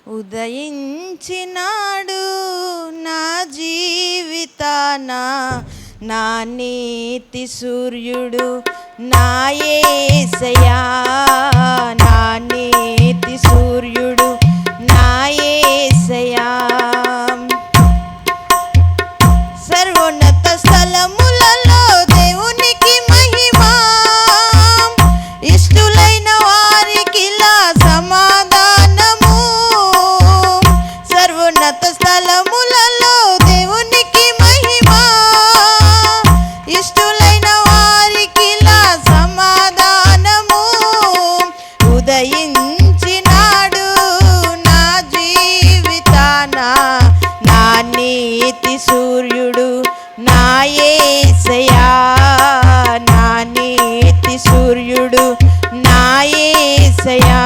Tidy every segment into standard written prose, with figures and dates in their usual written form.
ఉదయించినాడు నా జీవితాన నా నీతి సూర్యుడు నా యేసయ్యా, నా నీతి సూర్యుడు నా యేసయ్యా. సర్వోన్నత స్థలములలో దేవునికి మహిమ, ఇష్టులైన వారికిలా సమాధానము. సర్వోన్నత స్థలములలో దేవునికి మహిమ, ఇష్టులైన వారికిలా సమాధానము. ఉదయించినాడు నా జీవితాన నా నీతి సూర్యుడు నా యేసయ్యా, నా నీతి సూర్యుడు నా యేసయ్యా.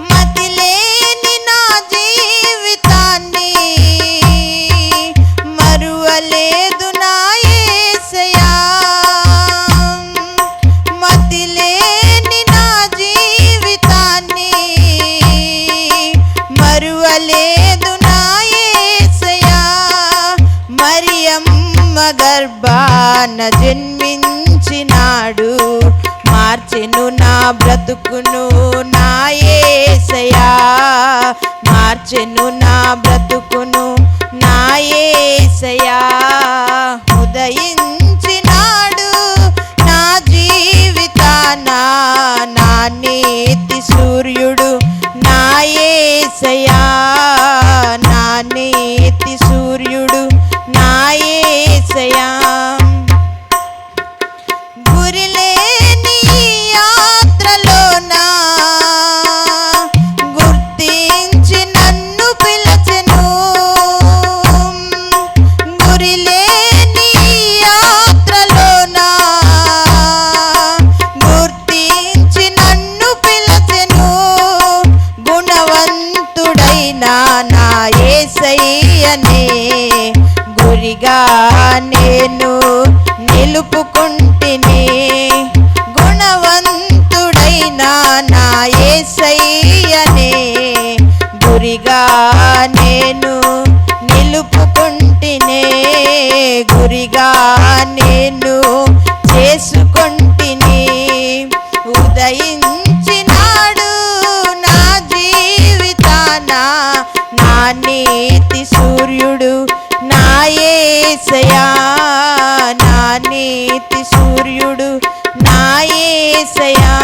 మతిలేని నా జీవితాన్ని మరువలేదు నా యేసయ్యా, మతిలేని నా జీవితాన్ని మరువలేదు నా యేసయ్యా. మరియమ్మ గర్భాన జన్మించినాడు, మార్చెను నా బ్రతుకును నా యేసయ్యా, మార్చెను నా బ్రతుకును నా యేసయ్యా. ఉదయించినాడు నా జీవితాన నా నీతి సూర్యుడు నా యేసయ్యా, నా నీతి సూర్యుడు నా యేసయ్యా. గురిలేని యాత్రలోనా గుర్తించి నన్ను పిలచెను, గురిలేని యాత్రలోనా గుర్తించి నన్ను పిలచెను. గుణవంతుడైన నా యేసయ్యనే గురిగా నేను నిలుపుకుంటిని, గుణవంతుడైన నా యేసయ్యనే గురిగా నేను నిలుపుకుంటినే, గురిగా నేను చేసుకుంటిని. ఉదయించినాడు నా జీవితాన నా నీతి సూర్యుడు నా యేసయ్యా, నా నీతి సూర్యుడు నా యేసయ్యా.